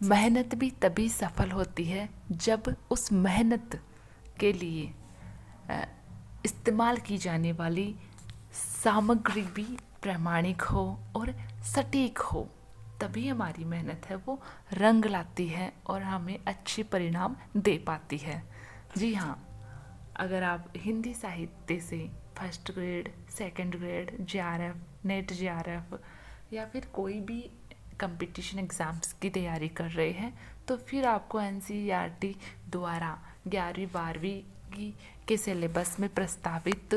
मेहनत भी तभी सफल होती है जब उस मेहनत के लिए अ, इस्तेमाल की जाने वाली सामग्री भी प्रामाणिक हो और सटीक हो। तभी हमारी मेहनत है वो रंग लाती है और हमें अच्छे परिणाम दे पाती है। जी हाँ, अगर आप हिंदी साहित्य से first grade, second grade, JRF, net JRF या फिर कोई भी कंपटीशन एग्ज़ाम्स की तैयारी कर रहे हैं तो फिर आपको एनसीईआरटी द्वारा 11वीं 12वीं के सिलेबस में प्रस्तावित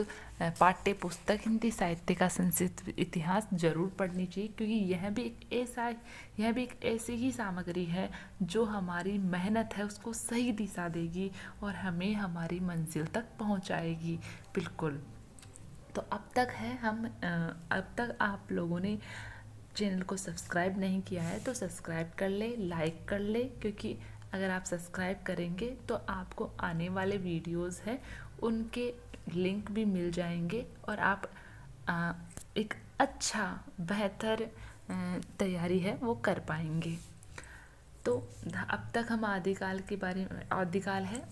पाठ्य पुस्तक हिंदी साहित्य का संक्षिप्त इतिहास जरूर पढ़नी चाहिए, क्योंकि यह भी एक ऐसी ही सामग्री है जो हमारी मेहनत है उसको सही दिशा देगी और हमें हमारी मंजिल तक पहुंचाएगी। बिल्कुल। तो अब तक आप लोगों ने चैनल को सब्सक्राइब नहीं किया है तो सब्सक्राइब कर ले, लाइक कर ले, क्योंकि अगर आप सब्सक्राइब करेंगे तो आपको आने वाले वीडियोस हैं उनके लिंक भी मिल जाएंगे और आप एक अच्छा बेहतर तैयारी है वो कर पाएंगे। तो अब तक हम आदिकाल के बारे में, आदिकाल है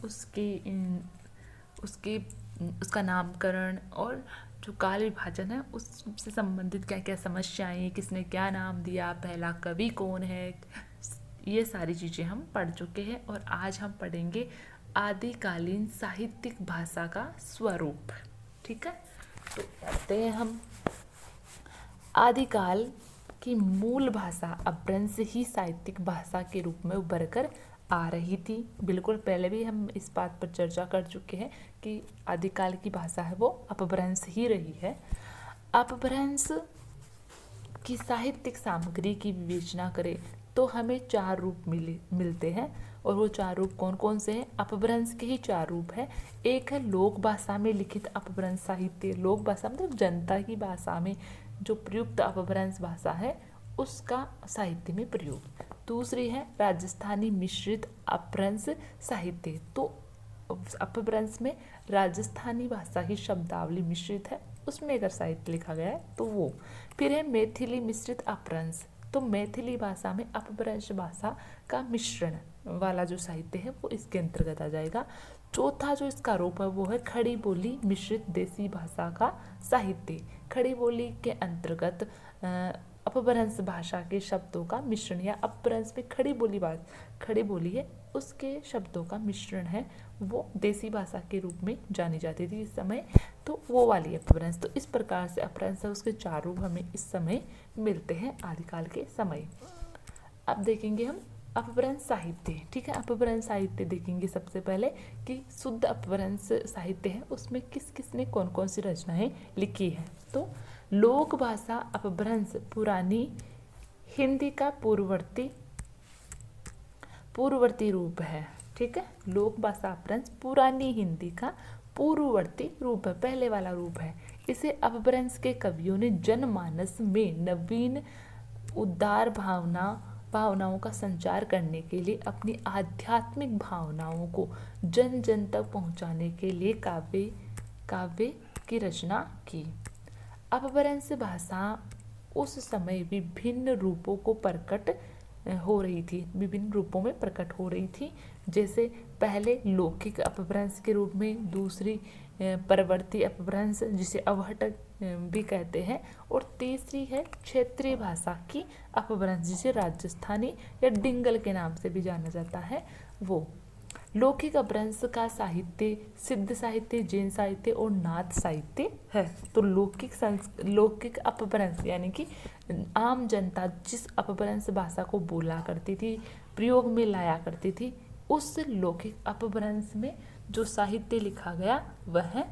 उसका नामकरण और जो काल विभाजन है उससे संबंधित क्या क्या समस्याएं, किसने क्या नाम दिया, पहला कवि कौन है, ये सारी चीज़ें हम पढ़ चुके हैं। और आज हम पढ़ेंगे आदिकालीन साहित्यिक भाषा का स्वरूप। ठीक है, तो पढ़ते हैं हम। आदिकाल की मूल भाषा अपभ्रंश ही साहित्यिक भाषा के रूप में उभर कर आ रही थी। बिल्कुल, पहले भी हम इस बात पर चर्चा कर चुके हैं कि आदिकाल की भाषा है वो अपभ्रंश ही रही है। अपभ्रंश की साहित्यिक सामग्री की विवेचना करें तो हमें 4 रूप मिलते हैं, और वो 4 रूप कौन कौन से हैं? अपभ्रंश के ही 4 रूप हैं। एक है लोक भाषा में लिखित अपभ्रंश साहित्य। लोक भाषा मतलब जनता की भाषा में जो प्रयुक्त अपभ्रंश भाषा है उसका साहित्य में प्रयोग। दूसरी है राजस्थानी मिश्रित अपभ्रंश साहित्य। तो अपभ्रंश में राजस्थानी भाषा की शब्दावली मिश्रित है, उसमें अगर साहित्य लिखा गया है तो वो। फिर है मैथिली मिश्रित अपभ्रंश। तो मैथिली भाषा में अपभ्रंश भाषा का मिश्रण वाला जो साहित्य है वो इसके अंतर्गत आ जाएगा। चौथा जो इसका रूप है वो है खड़ी बोली मिश्रित देसी भाषा का साहित्य। खड़ी बोली के अंतर्गत अपभ्रंश भाषा के शब्दों का मिश्रण, या अपभ्रंश में खड़ी बोली है उसके शब्दों का मिश्रण है, वो देसी भाषा के रूप में जानी जाती थी इस समय। तो वो वाली अपभ्रंश। तो इस प्रकार से अपभ्रंश है उसके 4 रूप हमें इस समय मिलते हैं आदिकाल के समय। अब देखेंगे हम अपभ्रंश साहित्य। ठीक है, अपभ्रंश साहित्य देखेंगे सबसे पहले कि शुद्ध अपभ्रंश साहित्य है उसमें किस किस ने कौन कौन सी रचनाएं लिखी है। तो लोक भाषा अपभ्रंश पुरानी हिंदी का पूर्ववर्ती रूप है। ठीक है, लोक भाषा अपभ्रंश पुरानी हिंदी का पूर्ववर्ती रूप है, पहले वाला रूप है। इसे अपभ्रंश के कवियों ने जनमानस में नवीन उदार भावनाओं का संचार करने के लिए, अपनी आध्यात्मिक भावनाओं को जन जन तक पहुंचाने के लिए काव्य की रचना की। अपभ्रंश भाषा उस समय विभिन्न रूपों में प्रकट हो रही थी। जैसे पहले लौकिक अपभ्रंश के रूप में, दूसरी परवर्ती अपभ्रंश जिसे अवहट भी कहते हैं, और तीसरी है क्षेत्रीय भाषा की अपभ्रंश जिसे राजस्थानी या डिंगल के नाम से भी जाना जाता है। वो लौकिक अपभ्रंश का साहित्य सिद्ध साहित्य, जैन साहित्य और नाथ साहित्य है। तो लौकिक अपभ्रंश यानी कि आम जनता जिस अपभ्रंश भाषा को बोला करती थी, प्रयोग में लाया करती थी, उस लौकिक अपभ्रंश में जो साहित्य लिखा गया वह है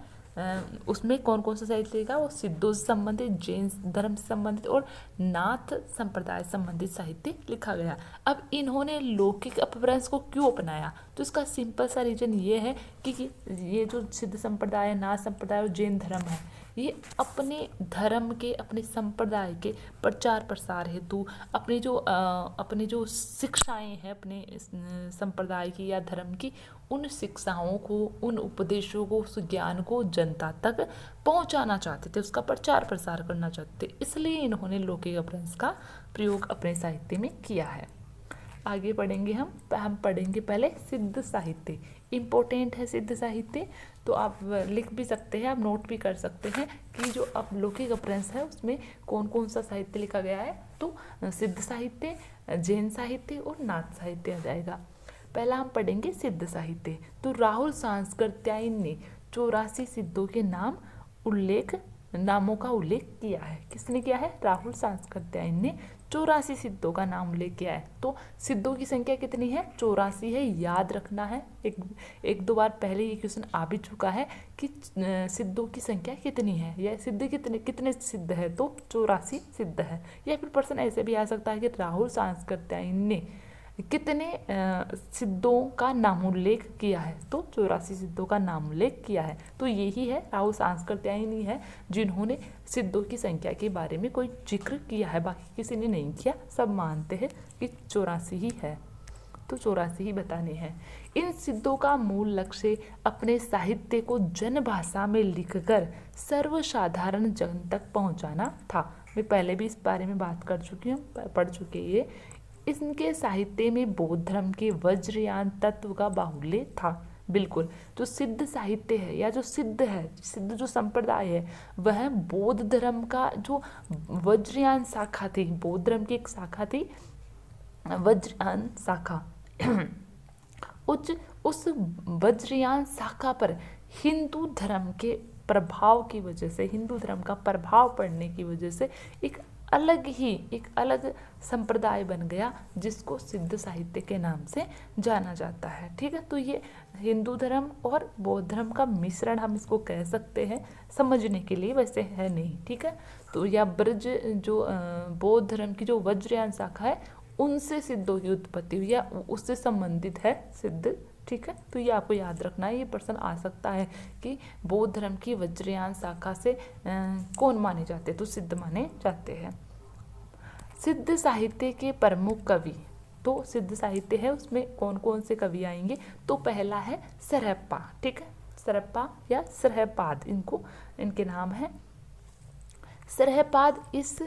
उसमें कौन कौन सा साहित्य लिखा, वो सिद्धों से संबंधित, जैन धर्म से संबंधित और नाथ संप्रदाय संबंधित साहित्य लिखा गया। अब इन्होंने लौकिक अपभ्रंश को क्यों अपनाया? तो इसका सिंपल सा रीजन ये है कि ये जो सिद्ध संप्रदाय, नाथ संप्रदाय और जैन धर्म है, ये अपने धर्म के, अपने संप्रदाय के प्रचार प्रसार हेतु अपनी जो शिक्षाएं हैं अपने संप्रदाय की या धर्म की, उन शिक्षाओं को, उन उपदेशों को, उस ज्ञान को जनता तक पहुंचाना चाहते थे, उसका प्रचार प्रसार करना चाहते थे। इसलिए इन्होंने लौकिक अपभ्रंश का प्रयोग अपने साहित्य में किया है। आगे पढ़ेंगे हम पढ़ेंगे पहले सिद्ध साहित्य। इम्पोर्टेंट है सिद्ध साहित्य, तो आप लिख भी सकते हैं, आप नोट भी कर सकते हैं कि जो अब लौकिक अपभ्रंश है उसमें कौन कौन सा साहित्य लिखा गया है। तो सिद्ध साहित्य, जैन साहित्य और नाथ साहित्य आ जाएगा। पहला हम पढ़ेंगे सिद्ध साहित्य। तो राहुल सांस्कृत्यायन ने 84 सिद्धों के नामों का उल्लेख किया है। किसने किया है? राहुल सांस्कृत्यायन ने 84 सिद्धों का नाम उल्लेख किया है। तो सिद्धों की संख्या कितनी है? 84 है, याद रखना है। एक दो बार पहले ये क्वेश्चन आ भी चुका है कि सिद्धों की संख्या कितनी है, या सिद्ध कितने सिद्ध है, तो 84 सिद्ध है। या फिर प्रश्न ऐसे भी आ सकता है कि राहुल सांस्कृत्यायन ने कितने सिद्धों का नाम उल्लेख किया है, तो 84 सिद्धों का नाम उल्लेख किया है। तो यही है, राहुल सांस्कृत्यायन ही है जिन्होंने सिद्धों की संख्या के बारे में कोई जिक्र किया है, बाकी किसी ने नहीं किया। सब मानते हैं कि 84 ही है, तो 84 ही बताने हैं। इन सिद्धों का मूल लक्ष्य अपने साहित्य को जन भाषा में लिखकर सर्वसाधारण जन तक पहुंचाना था। मैं पहले भी इस बारे में बात कर चुकी हूँ, पढ़ चुके ये। इनके साहित्य में बौद्ध धर्म के वज्रयान तत्व का बाहुल्य था। बिल्कुल, जो सिद्ध साहित्य है या जो सिद्ध है, सिद्ध जो संप्रदाय है, वह बौद्ध धर्म का जो वज्रयान शाखा थी, बौद्ध धर्म की एक शाखा थी वज्रयान शाखा उस वज्रयान शाखा पर हिंदू धर्म के प्रभाव की वजह से, हिंदू धर्म का प्रभाव पड़ने की वजह से एक अलग संप्रदाय बन गया, जिसको सिद्ध साहित्य के नाम से जाना जाता है। ठीक है, तो ये हिंदू धर्म और बौद्ध धर्म का मिश्रण हम इसको कह सकते हैं, समझने के लिए, वैसे है नहीं। ठीक है, तो या ब्रज जो बौद्ध धर्म की जो वज्रयान शाखा है, उनसे सिद्धों की उत्पत्ति हुई या उससे संबंधित है सिद्ध। ठीक है, तो ये आपको याद रखना है, ये प्रश्न आ सकता है कि बौद्ध धर्म की वज्रयान शाखा से कौन माने जाते हैं, तो सिद्ध माने जाते हैं। सिद्ध साहित्य के प्रमुख कवि, तो सिद्ध साहित्य है उसमें कौन कौन से कवि आएंगे, तो पहला है सरहप्पा। ठीक है, सरहप्पा या सरहपाद, इनके नाम है। सरहपाद इस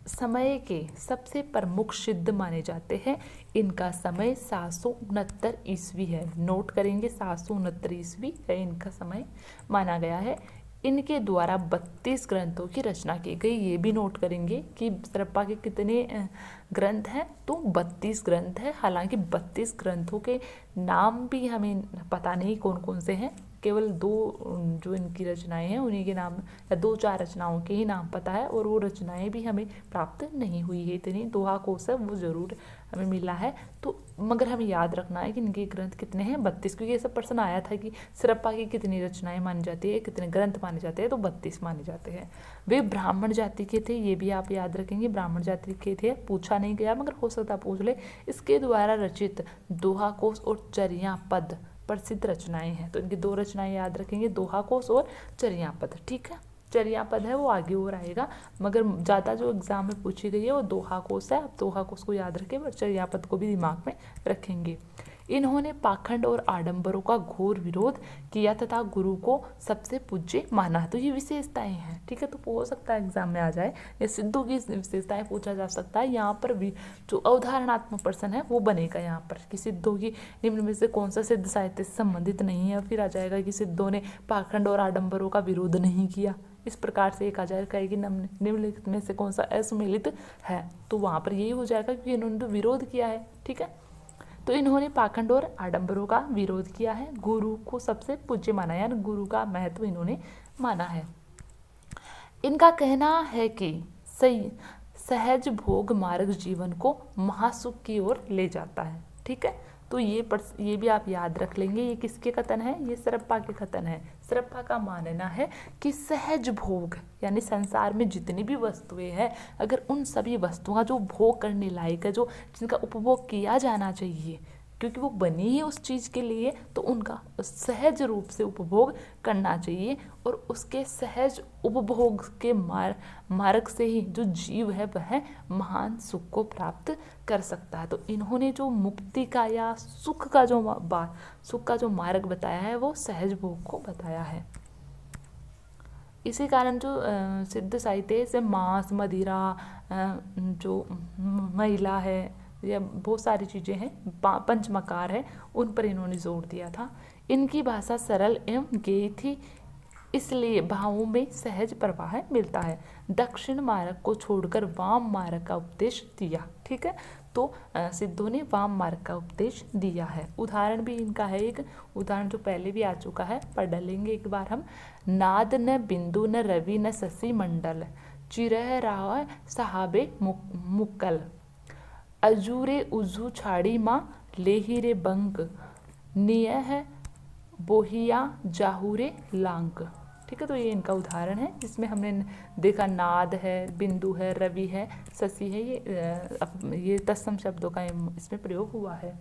समय के सबसे प्रमुख सिद्ध माने जाते हैं। इनका समय 769 ईस्वी है। नोट करेंगे, 769 ईस्वी है इनका समय माना गया है। इनके द्वारा 32 ग्रंथों की रचना की गई, ये भी नोट करेंगे कि सरहप्पा के कितने ग्रंथ हैं, तो 32 ग्रंथ है। हालांकि 32 ग्रंथों के नाम भी हमें पता नहीं कौन कौन से हैं, केवल 2 जो इनकी रचनाएं हैं उन्हीं के नाम, या 2-4 रचनाओं के ही नाम पता है, और वो रचनाएं भी हमें प्राप्त नहीं हुई है। इतनी दोहा कोश है वो जरूर हमें मिला है, तो मगर हमें याद रखना है कि इनके ग्रंथ कितने हैं, 32, क्योंकि ऐसा प्रश्न आया था कि सरहप्पा की कितनी रचनाएं मानी जाती है, कितने ग्रंथ माने जाते हैं, तो 32 माने जाते हैं। वे ब्राह्मण जाति के थे, ये भी आप याद रखेंगे, ब्राह्मण जाति के थे, पूछा नहीं गया मगर हो सकता पूछ ले। इसके द्वारा रचित दोहा कोश और चर्या पद प्रसिद्ध रचनाएं हैं, तो इनकी 2 रचनाएं याद रखेंगे, दोहा कोश और चर्या पद। ठीक है, चर्या पद है वो आगे और आएगा, मगर ज़्यादा जो एग्जाम में पूछी गई है वो दोहा कोश है। आप दोहा कोश को याद रखें और चर्या पद को भी दिमाग में रखेंगे। इन्होंने पाखंड और आडंबरों का घोर विरोध किया तथा गुरु को सबसे पूज्य माना। तो ये विशेषताएं हैं। ठीक है, तो हो सकता है एग्जाम में आ जाए, या सिद्धों की विशेषताएं पूछा जा सकता है। यहाँ पर भी जो अवधारणात्मक प्रश्न है वो बनेगा यहाँ पर कि सिद्धों की निम्न में से कौन सा सिद्ध साहित्य से संबंधित नहीं है। फिर आ जाएगा कि सिद्धों ने पाखंड और आडंबरों का विरोध नहीं किया। इस प्रकार से एक आ जाएगा कि निम्नलिखित में से कौन सा असुमेलित है, तो वहाँ पर यही हो जाएगा क्योंकि इन्होंने तो विरोध किया है। ठीक है, तो इन्होंने पाखंड और आडंबरों का विरोध किया है, गुरु को सबसे पूज्य माना, यानी गुरु का महत्व इन्होंने माना है। इनका कहना है कि सहज भोग मार्ग जीवन को महासुख की ओर ले जाता है। ठीक है, तो ये भी आप याद रख लेंगे। ये किसके कथन है? ये सरहप्पा के कथन है। सरहप्पा का मानना है कि सहज भोग यानी संसार में जितनी भी वस्तुएं हैं, अगर उन सभी वस्तुओं का जो भोग करने लायक है, जो जिनका उपभोग किया जाना चाहिए, क्योंकि वो बनी ही उस चीज़ के लिए, तो उनका सहज रूप से उपभोग करना चाहिए। और उसके सहज उपभोग के मार्ग से ही जो जीव है वह महान सुख को प्राप्त कर सकता है। तो इन्होंने जो मुक्ति का या सुख का जो मार्ग बताया है वो सहज भोग को बताया है। इसी कारण जो सिद्ध साहित्य से मांस, मदिरा, जो महिला है, या बहुत सारी चीज़ें हैं, पंचमकार है, उन पर इन्होंने जोर दिया था। इनकी भाषा सरल एवं गेय थी, इसलिए भावों में सहज प्रवाह मिलता है। दक्षिण मार्ग को छोड़कर वाम मार्ग का उपदेश दिया। ठीक है, तो सिद्धों ने वाम मार्ग का उपदेश दिया है। उदाहरण भी इनका है, एक उदाहरण जो पहले भी आ चुका है, पढ़ डालेंगे एक बार हम। नाद न बिंदु न रवि न शशि मंडल, चिरह राह साहबे मुक्कल, अजूरे उजू छाड़ी माँ लेहिरे बंक, नियह बोहिया जाहुरे लांक। ठीक है, तो ये इनका उदाहरण है, जिसमें हमने देखा नाद है, बिंदु है, रवि है, शशि है, ये तत्सम शब्दों का इसमें प्रयोग हुआ है।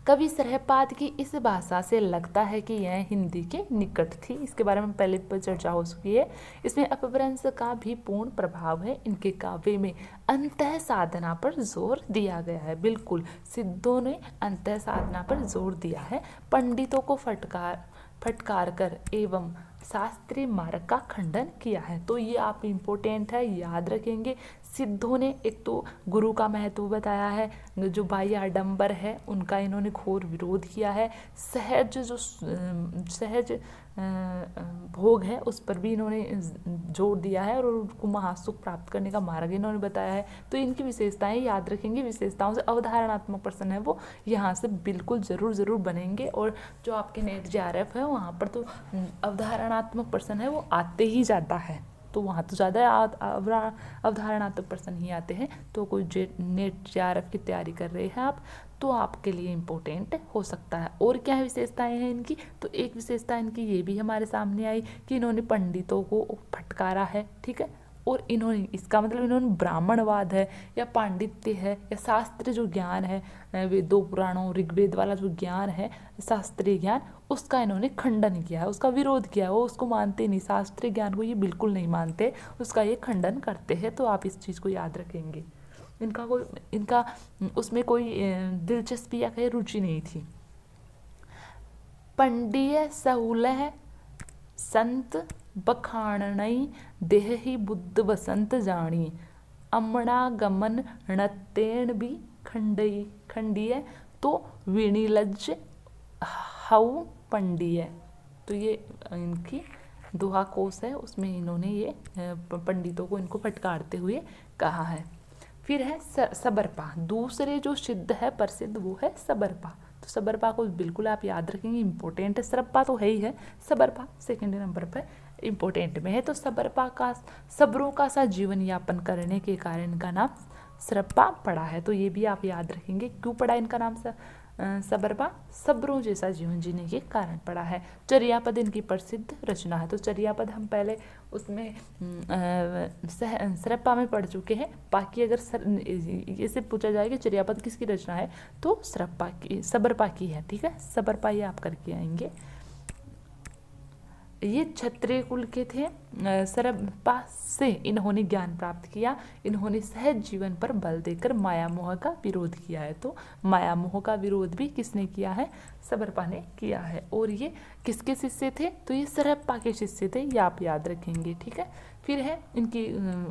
कवि सरहपाद की इस भाषा से लगता है कि यह हिंदी के निकट थी। इसके बारे में पहले पर चर्चा हो चुकी है। इसमें अपभ्रंश का भी पूर्ण प्रभाव है। इनके काव्य में अंतः साधना पर जोर दिया गया है। बिल्कुल, सिद्धों ने अंतः साधना पर जोर दिया है। पंडितों को फटकार कर एवं शास्त्रीय मार्ग का खंडन किया है। तो ये आप इम्पोर्टेंट है, याद रखेंगे। सिद्धों ने एक तो गुरु का महत्व बताया है, जो बाह्य आडंबर है उनका इन्होंने घोर विरोध किया है। सहज भोग है उस पर भी इन्होंने जोर दिया है, और उनको महासुख प्राप्त करने का मार्ग इन्होंने बताया है। तो इनकी विशेषताएं याद रखेंगे। विशेषताओं से अवधारणात्मक प्रश्न है वो यहाँ से बिल्कुल ज़रूर बनेंगे। और जो आपके नेट JRF है वहाँ पर तो अवधारणात्मक प्रश्न है वो आते ही जाता है, तो वहाँ तो ज़्यादा अवधारणात्मक प्रश्न ही आते हैं। तो कोई नेट JRF की तैयारी कर रहे हैं आप, तो आपके लिए इम्पोर्टेंट हो सकता है। और क्या विशेषताएं हैं इनकी, तो एक विशेषता इनकी ये भी हमारे सामने आई कि इन्होंने पंडितों को फटकारा है। ठीक है, और इन्होंने, इसका मतलब इन्होंने ब्राह्मणवाद है या पांडित्य है या शास्त्र जो ज्ञान है, वेदों पुराणों ऋग्वेद वाला जो ज्ञान है, शास्त्रीय ज्ञान, उसका इन्होंने खंडन किया है, उसका विरोध किया है। वो उसको मानते नहीं, शास्त्रीय ज्ञान को ये बिल्कुल नहीं मानते, उसका ये खंडन करते हैं। तो आप इस चीज़ को याद रखेंगे। इनका उसमें कोई दिलचस्पी या कहीं रुचि नहीं थी। पंडिय सहुलह संत बखाणई देहि बुद्ध बसंत जानी, अमणा गमन णतेण भी खंडीय, तो विणिलज हऊ पंडीय। तो ये इनकी दोहा कोश है, उसमें इन्होंने ये पंडितों को इनको फटकारते हुए कहा है। फिर है सबरपा। दूसरे जो सिद्ध है प्रसिद्ध वो है सबरपा। तो सबरपा को बिल्कुल आप याद रखेंगे, इम्पोर्टेंट है। सरप्पा तो है ही है, सबरपा सेकेंड नंबर पर इम्पोर्टेंट में है। तो सबरपा का सबरों का सा जीवन यापन करने के कारण इनका नाम सरप्पा पड़ा है। तो ये भी आप याद रखेंगे, क्यों पड़ा इनका नाम सबरपा, सबरों जैसा जीवन जीने के कारण पड़ा है। चर्यापद इनकी प्रसिद्ध रचना है। तो चर्यापद हम पहले उसमें सरप्पा में पढ़ चुके हैं। बाकी अगर इसे पूछा जाए कि चर्यापद किसकी रचना है, तो सबरपा की है। ठीक है, सबरपा ये आप करके आएंगे। ये क्षत्रिय कुल के थे। सरप्पा से इन्होंने ज्ञान प्राप्त किया। इन्होंने सहज जीवन पर बल देकर माया मोह का विरोध किया है। तो माया मोह का विरोध भी किसने किया है, सबरपा ने किया है। और ये किसके शिष्य थे, तो ये सरप्पा के शिष्य थे, ये आप याद रखेंगे। ठीक है, फिर है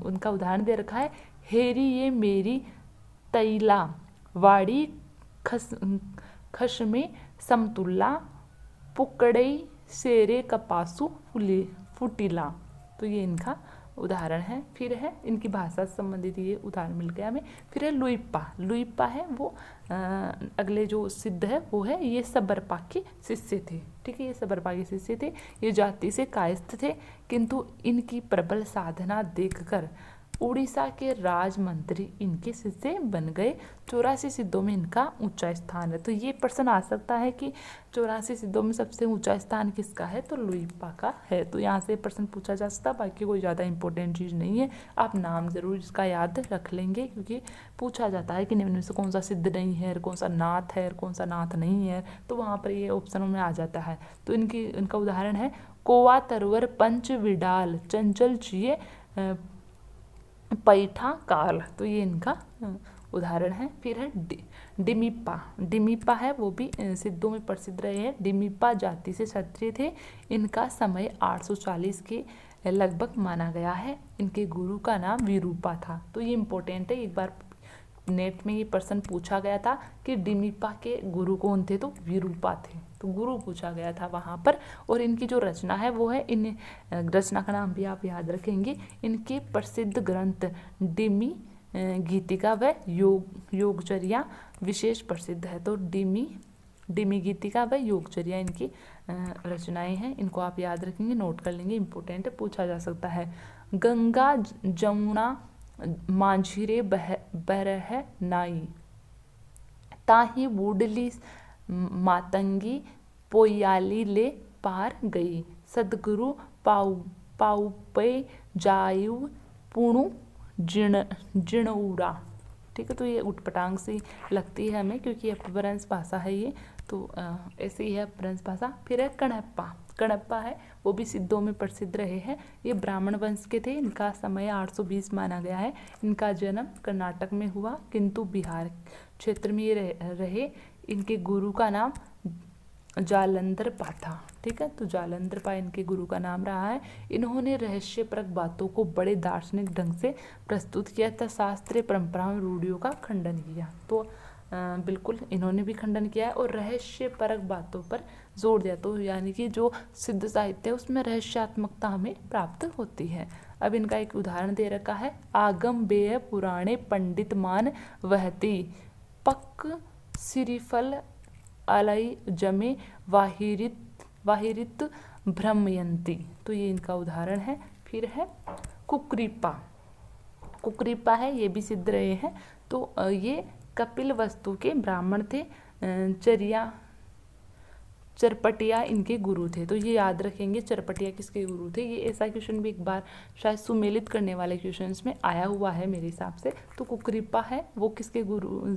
उनका उदाहरण दे रखा है। हेरी ये मेरी तैला वाड़ी खस में समतुल्ला, पुकड़ई शेरे कपासु फुटीला। तो ये इनका उदाहरण है। फिर है इनकी भाषा से संबंधित ये उदाहरण मिल गया हमें। फिर है लुइप्पा। लुइप्पा है वो अगले जो सिद्ध है वो है, ये सबरपा के शिष्य थे। ठीक है, ये सबरपा के शिष्य थे। ये जाति से कायस्थ थे, किंतु इनकी प्रबल साधना देखकर उड़ीसा के राजमंत्री इनके शिष्य बन गए। 84 सिद्धों में इनका ऊंचा स्थान है। तो ये प्रश्न आ सकता है कि 84 सिद्धों में सबसे ऊंचा स्थान किसका है, तो लुइप्पा का है। तो यहाँ से प्रश्न पूछा जा सकता है, बाकी कोई ज़्यादा इंपॉर्टेंट चीज़ नहीं है। आप नाम जरूर इसका याद रख लेंगे, क्योंकि पूछा जाता है कि निम्न में से कौन सा सिद्ध नहीं है, कौन सा नाथ है, कौन सा नाथ नहीं है, तो वहाँ पर ये ऑप्शनों में आ जाता है। तो इनका उदाहरण है कोवा तरवर पंच विडाल चंचल चिये पैठा काल। तो ये इनका उदाहरण है। फिर है डिमिप्पा। डिमिप्पा है वो भी सिद्धों में प्रसिद्ध रहे हैं। डिमिप्पा जाति से क्षत्रिय थे। इनका समय 840 के लगभग माना गया है। इनके गुरु का नाम विरूपा था। तो ये इम्पोर्टेंट है, एक बार नेट में ये प्रश्न पूछा गया था कि डिमिपा के गुरु कौन थे, तो विरूपा थे, तो गुरु पूछा गया था वहाँ पर। और इनकी जो रचना है वो है, इन रचना का नाम भी आप याद रखेंगे। इनके प्रसिद्ध ग्रंथ डिमी गीतिका व योगचर्या विशेष प्रसिद्ध है। तो डिमी गीतिका व योगचर्या इनकी रचनाएं हैं, इनको आप याद रखेंगे, नोट कर लेंगे, इंपॉर्टेंट है, पूछा जा सकता है। गंगा जमुना मांझिरे बरह नाई, ताही बूढ़ली मातंगी पोयाली ले पार गई, सदगुरु पाउपे जायु पुणु जिणउरा। ठीक है, तो ये उटपटांग सी लगती है हमें क्योंकि अपभ्रंश भाषा है ये, तो ऐसे ही है अपभ्रंश भाषा। फिर है कणप्पा। कणप्पा है, वो भी सिद्धों में प्रसिद्ध रहे हैं। ये ब्राह्मण वंश के थे, इनका समय 820 माना गया है। इनका जन्म कर्नाटक में हुआ किंतु बिहार क्षेत्र में ये रहे। इनके गुरु का नाम जालंधरपा था। ठीक है, तो जालंधरपा इनके गुरु का नाम रहा है। इन्होंने रहस्यपरक बातों को बड़े दार्शनिक ढंग से प्रस्तुत किया तथा शास्त्रीय परंपराओं रूढ़ियों का खंडन किया। तो बिल्कुल इन्होंने भी खंडन किया है और रहस्यपरक बातों पर जोर दिया। तो यानी कि जो सिद्ध साहित्य है उसमें रहस्यात्मकता हमें प्राप्त होती है। अब इनका एक उदाहरण दे रखा है, आगम बेय पुराणे पंडित मान वहती, पक सिरिफल अलई जमे वाहिरित भ्रमयंती। तो ये इनका उदाहरण है। फिर है कुक्रीपा। कुक्रीपा है, ये भी सिद्ध रहे हैं। तो ये कपिल वस्तु के ब्राह्मण थे। चरपटिया इनके गुरु थे। तो ये याद रखेंगे, चरपटिया किसके गुरु थे। ये ऐसा क्वेश्चन भी एक बार शायद सुमेलित करने वाले क्वेश्चंस में आया हुआ है मेरे हिसाब से। तो कुक्रीपा है, वो किसके गुरु,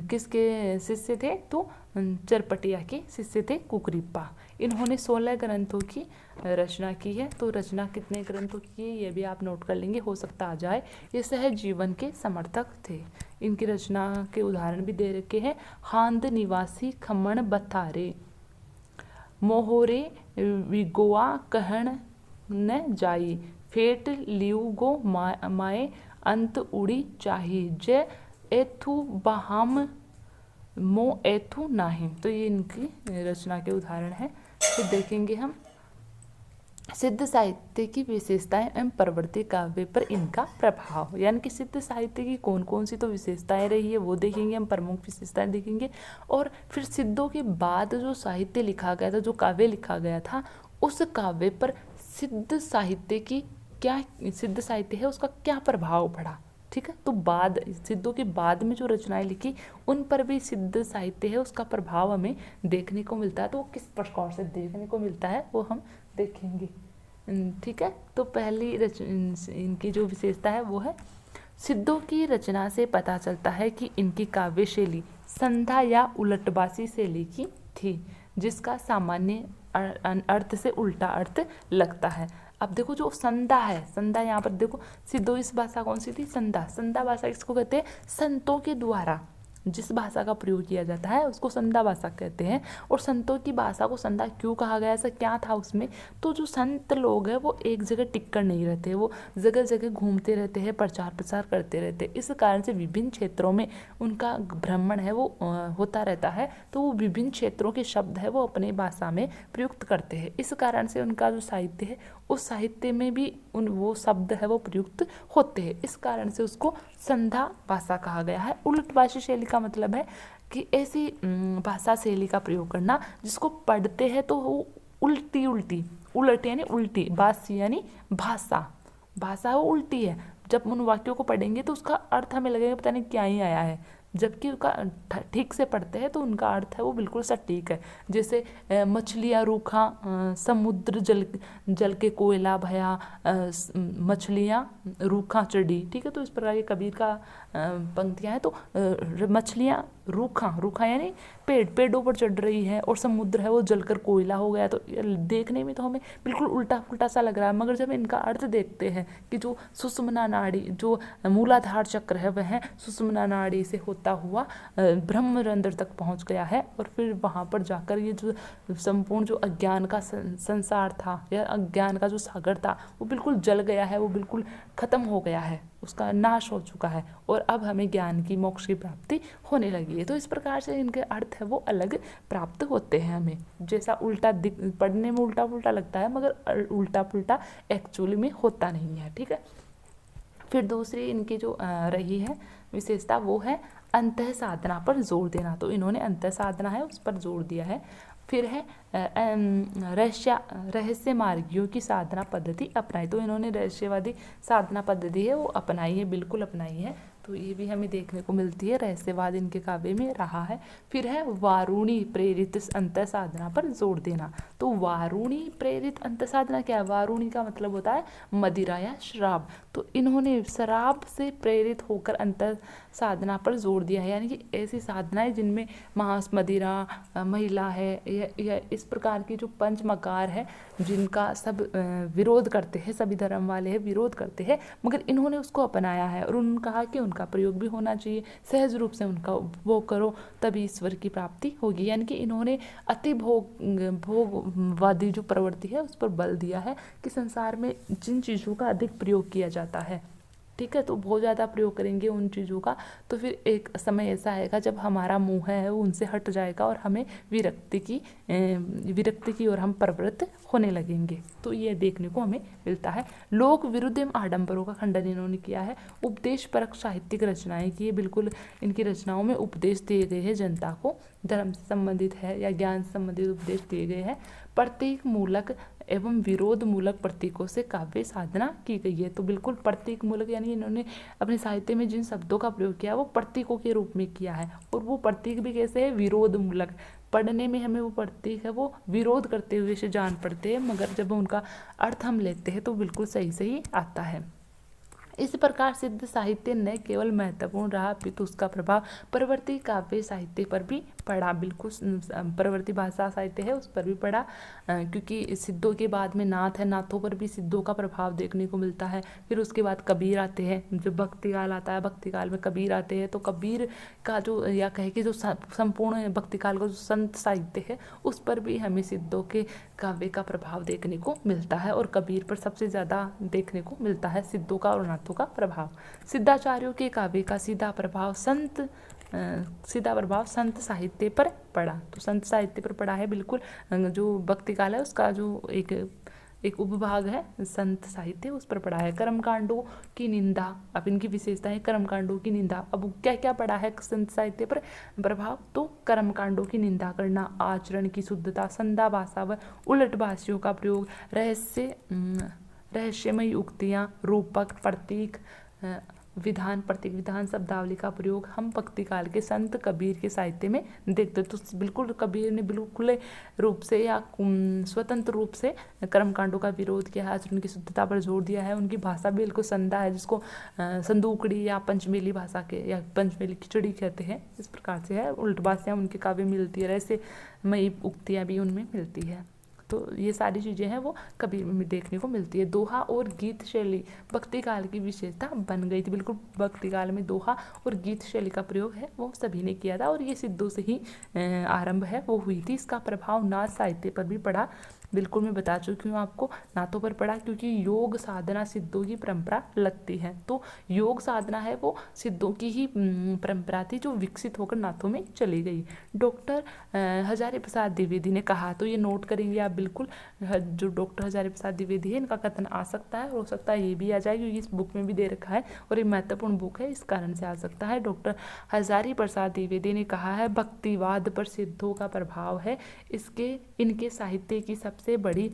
किसके शिष्य थे, तो चरपटिया के शिष्य थे कुक्रीपा। इन्होंने 16 ग्रंथों की रचना की है। तो रचना कितने ग्रंथों की है ये भी आप नोट कर लेंगे, हो सकता आ जाए। ये सहज जीवन के समर्थक थे। इनकी रचना के उदाहरण भी दे रखे हैं, हांद निवासी खमण बथारे, मोहोरे विगोआ कहण न जाई, फेट लियू गो माए अंत उड़ी चाही, जय एथु बहाम मो एथु नाही। तो ये इनकी रचना के उदाहरण है। फिर देखेंगे हम सिद्ध साहित्य की विशेषताएं एवं प्रवृत्ति काव्य पर इनका प्रभाव, यानी कि सिद्ध साहित्य की कौन कौन सी तो विशेषताएं रही है वो देखेंगे हम, प्रमुख विशेषताएं देखेंगे। और फिर सिद्धों के बाद जो साहित्य लिखा गया था, जो काव्य लिखा गया था, उस काव्य पर सिद्ध साहित्य की क्या, सिद्ध साहित्य है उसका क्या प्रभाव पड़ा। ठीक है, तो बाद सिद्धों के बाद में जो रचनाएं लिखी उन पर भी सिद्ध साहित्य है उसका प्रभाव हमें देखने को मिलता है। तो वो किस प्रकार से देखने को मिलता है वो हम देखेंगे। ठीक है, तो पहली इनकी जो विशेषता है वो है, सिद्धों की रचना से पता चलता है कि इनकी काव्य शैली संध्या या उलटबासी शैली की थी, जिसका सामान्य अर्थ से उल्टा अर्थ लगता है। अब देखो जो संध्या है, संध्या यहाँ पर देखो, सिद्धों इस भाषा कौन सी थी, संध्या। संध्या भाषा इसको कहते हैं संतों के द्वारा जिस भाषा का प्रयोग किया जाता है उसको संध्या भाषा कहते हैं। और संतों की भाषा को संध्या क्यों कहा गया, ऐसा क्या था उसमें, तो जो संत लोग हैं वो एक जगह टिक कर नहीं रहते, वो जगह जगह घूमते रहते हैं, प्रचार प्रसार करते रहते हैं। इस कारण से विभिन्न क्षेत्रों में उनका भ्रमण है वो होता रहता है। तो वो विभिन्न क्षेत्रों के शब्द है वो अपने भाषा में प्रयुक्त करते हैं। इस कारण से उनका जो साहित्य है उस साहित्य में भी वो शब्द है वो प्रयुक्त होते हैं। इस कारण से उसको संध्या भाषा कहा गया है। उलटभाषी शैली का मतलब है कि ऐसी भाषा शैली का प्रयोग करना जिसको पढ़ते हैं तो वो उल्टी उल्टी, उलट यानी उल्टी, भाषी यानी भाषा, भाषा वो उल्टी है। जब उन वाक्यों को पढ़ेंगे तो उसका अर्थ हमें लगेगा पता नहीं क्या ही आया है, जबकि उनका ठीक से पढ़ते हैं तो उनका अर्थ है वो बिल्कुल सटीक है। जैसे मछलियाँ रूखा, समुद्र जल के कोयला भया, मछलियाँ रूखा चढ़ी। ठीक है, तो इस प्रकार के कबीर का पंक्तियाँ हैं। तो मछलियाँ रूखा यानी पेड़ों पर चढ़ रही है, और समुद्र है वो जलकर कोयला हो गया। तो देखने में तो हमें बिल्कुल उल्टा पुल्टा सा लग रहा है, मगर जब इनका अर्थ देखते हैं कि जो सुषुम्ना नाड़ी, जो मूलाधार चक्र है वह सुषुम्ना नाड़ी से होता हुआ ब्रह्मरंध्र तक पहुंच गया है, और फिर वहां पर जाकर ये जो संपूर्ण जो अज्ञान का संसार था या अज्ञान का जो सागर था वो बिल्कुल जल गया है, वो बिल्कुल खत्म हो गया है। उसका नाश हो चुका है और अब हमें ज्ञान की, मोक्ष की प्राप्ति होने लगी है। तो इस प्रकार से इनके अर्थ है वो अलग प्राप्त होते हैं हमें। जैसा उल्टा पढ़ने में उल्टा पुल्टा लगता है, मगर उल्टा पुल्टा एक्चुअली में होता नहीं है। ठीक है। फिर दूसरी इनकी जो रही है विशेषता, वो है अंतः साधना पर जोर देना। तो इन्होंने अंतः साधना है उस पर जोर दिया है। फिर है रहस्य मार्गियों की साधना पद्धति अपनाई। तो इन्होंने रहस्यवादी साधना पद्धति है वो अपनाई है, बिल्कुल अपनाई है। तो ये भी हमें देखने को मिलती है, रहस्यवाद इनके काव्य में रहा है। फिर है वारुणी प्रेरित अंतः साधना पर जोर देना। तो वारुणी प्रेरित अंतः साधना क्या है? वारुणी का मतलब होता है मदिरा या शराब। तो इन्होंने शराब से प्रेरित होकर अंतः साधना पर जोर दिया है, यानी कि ऐसी साधनाएं जिनमें मांस, मदिरा, महिला है या इस प्रकार की जो पंच मकार है जिनका सब विरोध करते हैं, सभी धर्म वाले हैं विरोध करते हैं, मगर इन्होंने उसको अपनाया है और उन्होंने कहा कि उनका प्रयोग भी होना चाहिए, सहज रूप से उनका उपभोग करो तभी ईश्वर की प्राप्ति होगी। यानी कि इन्होंने अति भोगवादी जो प्रवृत्ति है उस पर बल दिया है कि संसार में जिन चीज़ों का अधिक प्रयोग किया जाता है, ठीक है, तो बहुत ज़्यादा प्रयोग करेंगे उन चीज़ों का, तो फिर एक समय ऐसा आएगा जब हमारा मुँह है वो उनसे हट जाएगा और हमें विरक्ति की ओर हम प्रवृत्त होने लगेंगे। तो ये देखने को हमें मिलता है। लोक विरुद्ध एवं आडंबरों का खंडन इन्होंने किया है। उपदेश परक साहित्यिक रचनाएं की है, बिल्कुल इनकी रचनाओं में उपदेश दिए गए हैं, जनता को धर्म से संबंधित है या ज्ञान से संबंधित उपदेश दिए गए हैं। प्रतीक मूलक एवं विरोध मूलक प्रतीकों से काव्य साधना की गई है। तो बिल्कुल प्रतीक मूलक, यानी इन्होंने अपने साहित्य में जिन शब्दों का प्रयोग किया वो प्रतीकों के रूप में किया है, और वो प्रतीक भी कैसे है? विरोध मूलक। पढ़ने में हमें वो प्रतीक है वो विरोध करते हुए से जान पड़ते हैं, मगर जब उनका अर्थ हम लेते हैं तो बिल्कुल सही सही आता है। इस प्रकार सिद्ध साहित्य न केवल महत्वपूर्ण रहा अपितु उसका प्रभाव प्रवृत्ति काव्य साहित्य पर भी पड़ा। बिल्कुल प्रवृत्ति भाषा साहित्य है उस पर भी पड़ा, क्योंकि सिद्धों के बाद में नाथ है, नाथों पर भी सिद्धों का प्रभाव देखने को मिलता है। फिर उसके बाद कबीर आते हैं, जब भक्ति काल आता है, भक्ति काल में कबीर आते हैं, तो कबीर का जो या कहे कि जो संपूर्ण भक्ति काल का जो संत साहित्य है उस पर भी हमें सिद्धों के काव्य का प्रभाव देखने को मिलता है, और कबीर पर सबसे ज़्यादा देखने को मिलता है सिद्धों का और नाथों का प्रभाव। सिद्धाचार्यों के काव्य का सीधा प्रभाव संत साहित्य पर पड़ा। तो संत साहित्य पर पड़ा है, बिल्कुल जो भक्ति काल है उसका जो एक उपभाग है संत साहित्य उस पर पड़ा है। कर्मकांडों की निंदा, अब इनकी विशेषता है कर्मकांडों की निंदा। अब क्या क्या पड़ा है संत साहित्य पर प्रभाव? तो कर्मकांडों की निंदा करना, आचरण की शुद्धता, संधा भाषा व उलट भाषियों का प्रयोग, रहस्यमयी उक्तियाँ, रूपक, प्रतीक, प्रतीक विधान, शब्दावली का प्रयोग हम भक्ति काल के संत कबीर के साहित्य में देखते। तो बिल्कुल कबीर ने बिल्कुल रूप से या स्वतंत्र रूप से कर्मकांडों का विरोध किया है, आचरण की शुद्धता पर जोर दिया है। उनकी भाषा बिल्कुल संधा है, जिसको संदूकड़ी या पंचमेली भाषा के या पंचमेली खिचड़ी कहते हैं, इस प्रकार से है। उल्ट भाषाएं उनके काव्य में मिलती है, ऐसे मई उक्तियाँ भी उनमें मिलती है। तो ये सारी चीज़ें हैं वो कबीर में देखने को मिलती है। दोहा और गीत शैली भक्ति काल की विशेषता बन गई थी। बिल्कुल भक्ति काल में दोहा और गीत शैली का प्रयोग है वो सभी ने किया था, और ये सिद्धों से ही आरंभ है वो हुई थी। इसका प्रभाव नाथ साहित्य पर भी पड़ा, बिल्कुल मैं बता चुकी हूँ आपको, नाथों पर पड़ा, क्योंकि योग साधना सिद्धों की परंपरा लगती है। तो योग साधना है वो सिद्धों की ही परंपरा थी जो विकसित होकर नाथों में चली गई। डॉक्टर हजारी प्रसाद द्विवेदी ने कहा, तो ये नोट करेंगे आप बिल्कुल, जो डॉक्टर हजारी प्रसाद द्विवेदी है इनका कथन आ सकता है, हो सकता है ये भी आ जाए क्योंकि इस बुक में भी दे रखा है और ये महत्वपूर्ण बुक है, इस कारण से आ सकता है। डॉक्टर हजारी प्रसाद द्विवेदी ने कहा है, भक्तिवाद पर सिद्धों का प्रभाव है, इनके साहित्य की सबसे बड़ी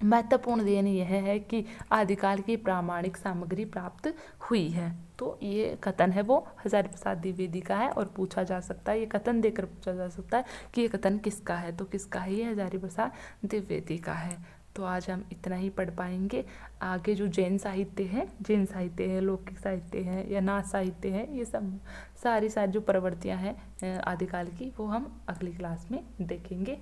महत्वपूर्ण देन यह है कि आदिकाल की प्रामाणिक सामग्री प्राप्त हुई है। तो ये कथन है वो हजारी प्रसाद द्विवेदी का है, और पूछा जा सकता है, ये कथन देकर पूछा जा सकता है कि ये कथन किसका है, तो किसका है? ये हजारी प्रसाद द्विवेदी का है। तो आज हम इतना ही पढ़ पाएंगे। आगे जो जैन साहित्य है, लौकिक साहित्य है या नाथ साहित्य है, ये सब सारी जो प्रवृत्तियाँ हैं आदिकाल की, वो हम अगली क्लास में देखेंगे।